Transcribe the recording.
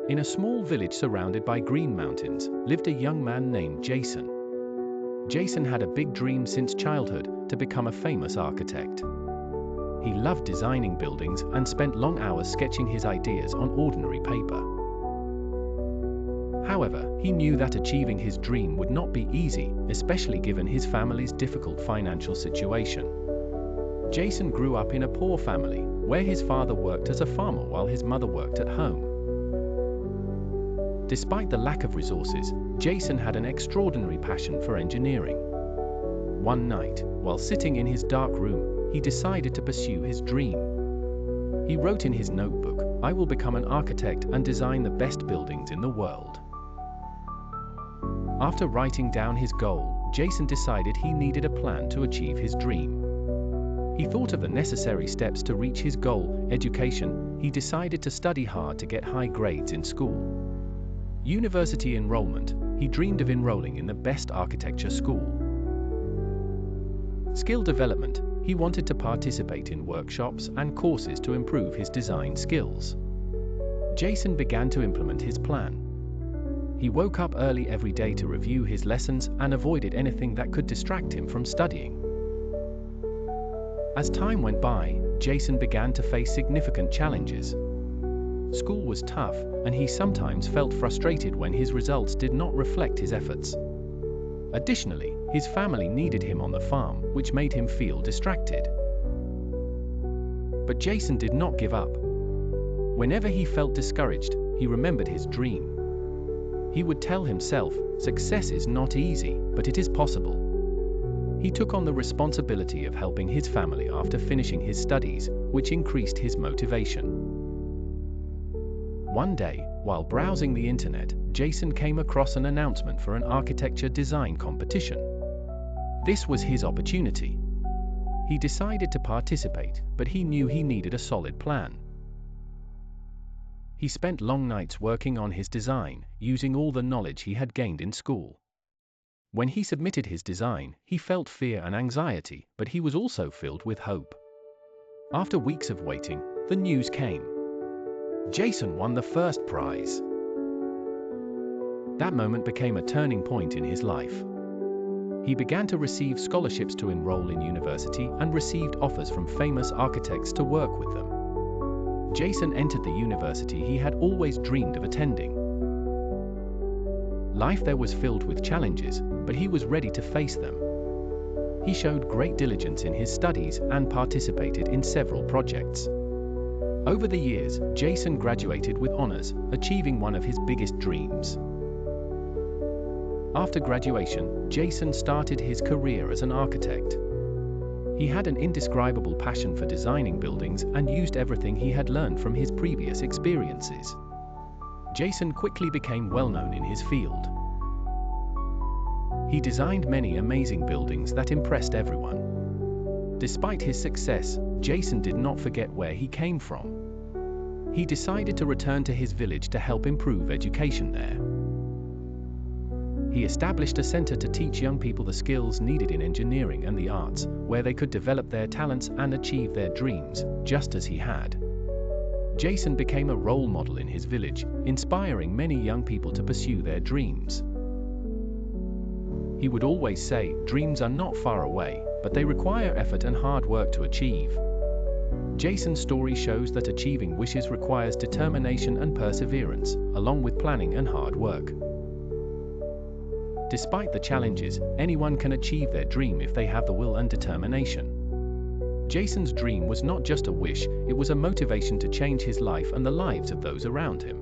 In a small village surrounded by green mountains, lived a young man named Jason. Jason had a big dream since childhood to become a famous architect. He loved designing buildings and spent long hours sketching his ideas on ordinary paper. However, he knew that achieving his dream would not be easy, especially given his family's difficult financial situation. Jason grew up in a poor family, where his father worked as a farmer while his mother worked at home. Despite the lack of resources, Jason had an extraordinary passion for engineering. One night, while sitting in his dark room, he decided to pursue his dream. He wrote in his notebook, "I will become an architect and design the best buildings in the world." After writing down his goal, Jason decided he needed a plan to achieve his dream. He thought of the necessary steps to reach his goal: education. He decided to study hard to get high grades in school. University enrollment. He dreamed of enrolling in the best architecture school. Skill development. He wanted to participate in workshops and courses to improve his design skills. Jason began to implement his plan. He woke up early every day to review his lessons and avoided anything that could distract him from studying. As time went by, Jason began to face significant challenges. School was tough, and he sometimes felt frustrated when his results did not reflect his efforts. Additionally, his family needed him on the farm, which made him feel distracted. But Jason did not give up. Whenever he felt discouraged, he remembered his dream. He would tell himself, "Success is not easy, but it is possible." He took on the responsibility of helping his family after finishing his studies, which increased his motivation. One day, while browsing the internet, Jason came across an announcement for an architecture design competition. This was his opportunity. He decided to participate, but he knew he needed a solid plan. He spent long nights working on his design, using all the knowledge he had gained in school. When he submitted his design, he felt fear and anxiety, but he was also filled with hope. After weeks of waiting, the news came. Jason won the first prize. That moment became a turning point in his life. He began to receive scholarships to enroll in university and received offers from famous architects to work with them. Jason entered the university he had always dreamed of attending. Life there was filled with challenges, but he was ready to face them. He showed great diligence in his studies and participated in several projects. Over the years, Jason graduated with honors, achieving one of his biggest dreams. After graduation, Jason started his career as an architect. He had an indescribable passion for designing buildings and used everything he had learned from his previous experiences. Jason quickly became well known in his field. He designed many amazing buildings that impressed everyone. Despite his success, Jason did not forget where he came from. He decided to return to his village to help improve education there. He established a center to teach young people the skills needed in engineering and the arts, where they could develop their talents and achieve their dreams, just as he had. Jason became a role model in his village, inspiring many young people to pursue their dreams. He would always say, "Dreams are not far away, but they require effort and hard work to achieve." Jason's story shows that achieving wishes requires determination and perseverance, along with planning and hard work. Despite the challenges, anyone can achieve their dream if they have the will and determination. Jason's dream was not just a wish, it was a motivation to change his life and the lives of those around him.